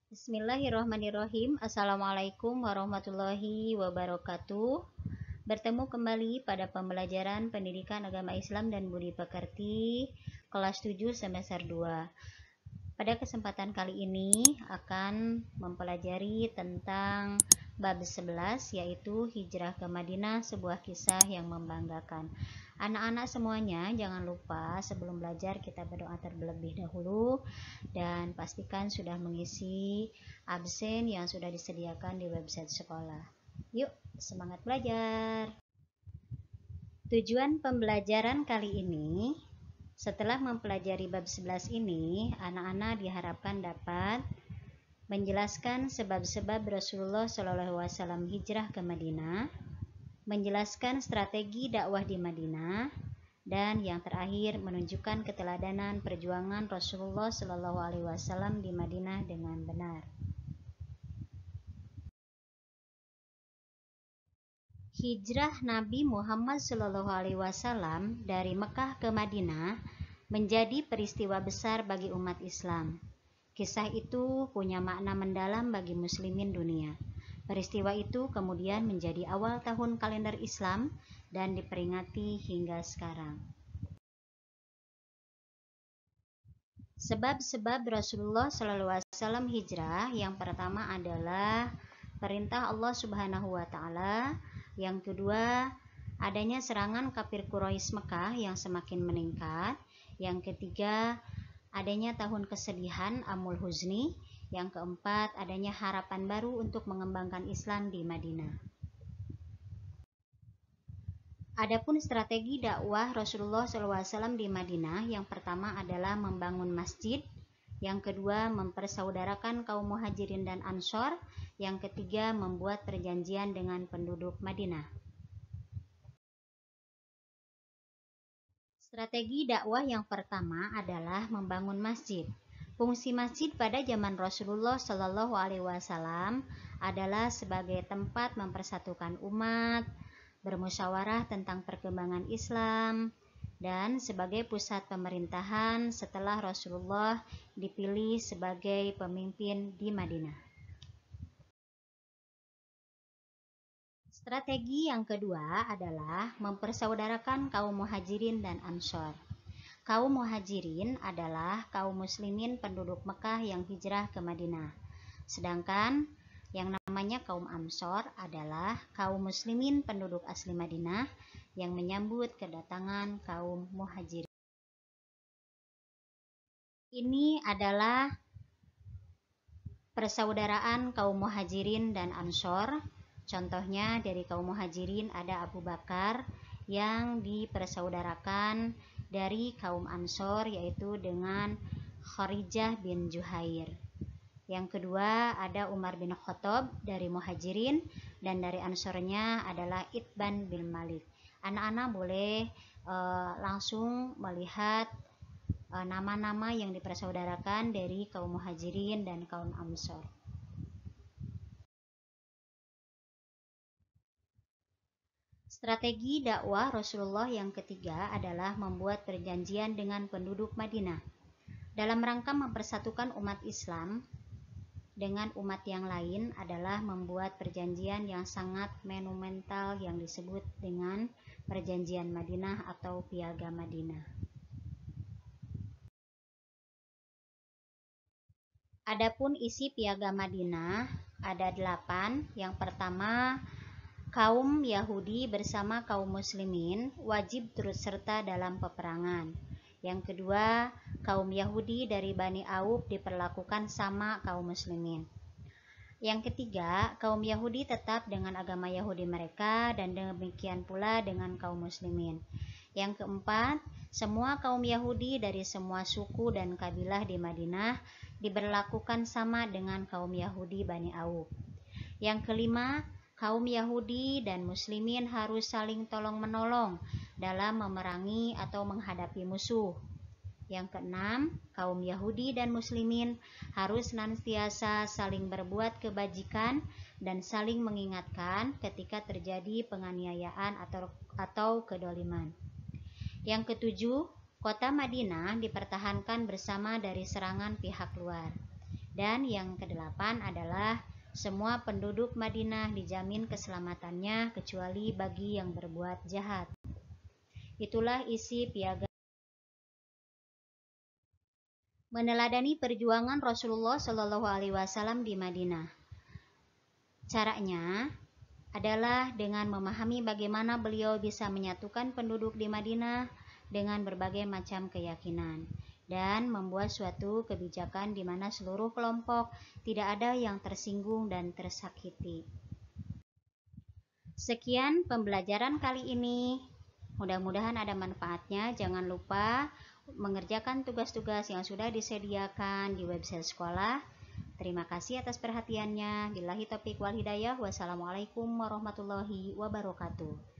Bismillahirrahmanirrahim. Assalamualaikum warahmatullahi wabarakatuh. Bertemu kembali pada pembelajaran Pendidikan Agama Islam dan Budi Pekerti kelas 7 semester 2. Pada kesempatan kali ini akan mempelajari tentang bab 11, yaitu hijrah ke Madinah, sebuah kisah yang membanggakan. Anak-anak semuanya, jangan lupa sebelum belajar kita berdoa terlebih dahulu dan pastikan sudah mengisi absen yang sudah disediakan di website sekolah. Yuk, semangat belajar. Tujuan pembelajaran kali ini, setelah mempelajari bab 11 ini, anak-anak diharapkan dapat menjelaskan sebab-sebab Rasulullah SAW hijrah ke Madinah, menjelaskan strategi dakwah di Madinah, dan yang terakhir menunjukkan keteladanan perjuangan Rasulullah SAW di Madinah dengan benar. Hijrah Nabi Muhammad SAW dari Mekah ke Madinah menjadi peristiwa besar bagi umat Islam. Kisah itu punya makna mendalam bagi muslimin dunia. Peristiwa itu kemudian menjadi awal tahun kalender Islam dan diperingati hingga sekarang. Sebab-sebab Rasulullah SAW hijrah, yang pertama adalah perintah Allah Subhanahu wa Ta'ala. Yang kedua, adanya serangan kafir Quraisy Mekah yang semakin meningkat. Yang ketiga, adanya tahun kesedihan Amul Huzni. Yang keempat, adanya harapan baru untuk mengembangkan Islam di Madinah. Adapun strategi dakwah Rasulullah SAW di Madinah, yang pertama adalah membangun masjid, yang kedua mempersaudarakan kaum muhajirin dan ansor, yang ketiga membuat perjanjian dengan penduduk Madinah. Strategi dakwah yang pertama adalah membangun masjid. Fungsi masjid pada zaman Rasulullah SAW adalah sebagai tempat mempersatukan umat, bermusyawarah tentang perkembangan Islam, dan sebagai pusat pemerintahan setelah Rasulullah dipilih sebagai pemimpin di Madinah. Strategi yang kedua adalah mempersaudarakan kaum muhajirin dan ansor. Kaum muhajirin adalah kaum muslimin penduduk Mekah yang hijrah ke Madinah. Sedangkan yang namanya kaum ansor adalah kaum muslimin penduduk asli Madinah yang menyambut kedatangan kaum muhajirin. Ini adalah persaudaraan kaum muhajirin dan ansor. Contohnya dari kaum muhajirin ada Abu Bakar yang dipersaudarakan dari kaum ansor, yaitu dengan Kharijah bin Juhair. Yang kedua ada Umar bin Khattab dari muhajirin, dan dari ansornya adalah Itban bin Malik. Anak-anak boleh langsung melihat nama-nama yang dipersaudarakan dari kaum muhajirin dan kaum ansor. Strategi dakwah Rasulullah yang ketiga adalah membuat perjanjian dengan penduduk Madinah dalam rangka mempersatukan umat Islam dengan umat yang lain adalah membuat perjanjian yang sangat monumental yang disebut dengan Perjanjian Madinah atau Piagam Madinah. Adapun isi Piagam Madinah ada 8. Yang pertama, kaum Yahudi bersama kaum muslimin wajib turut serta dalam peperangan. Yang kedua, kaum Yahudi dari Bani Auf diperlakukan sama kaum muslimin. Yang ketiga, kaum Yahudi tetap dengan agama Yahudi mereka dan demikian pula dengan kaum muslimin. Yang keempat, semua kaum Yahudi dari semua suku dan kabilah di Madinah diberlakukan sama dengan kaum Yahudi Bani Auf. Yang kelima, kaum Yahudi dan muslimin harus saling tolong-menolong dalam memerangi atau menghadapi musuh. Yang keenam, kaum Yahudi dan muslimin harus senantiasa saling berbuat kebajikan dan saling mengingatkan ketika terjadi penganiayaan atau kedoliman. Yang ketujuh, kota Madinah dipertahankan bersama dari serangan pihak luar. Dan yang kedelapan adalah semua penduduk Madinah dijamin keselamatannya kecuali bagi yang berbuat jahat. Itulah isi piagam. Meneladani perjuangan Rasulullah Shallallahu Alaihi Wasallam di Madinah. Caranya adalah dengan memahami bagaimana beliau bisa menyatukan penduduk di Madinah dengan berbagai macam keyakinan dan membuat suatu kebijakan di mana seluruh kelompok tidak ada yang tersinggung dan tersakiti. Sekian pembelajaran kali ini. Mudah-mudahan ada manfaatnya. Jangan lupa mengerjakan tugas-tugas yang sudah disediakan di website sekolah. Terima kasih atas perhatiannya. Billahi taufiq wal hidayah. Wassalamualaikum warahmatullahi wabarakatuh.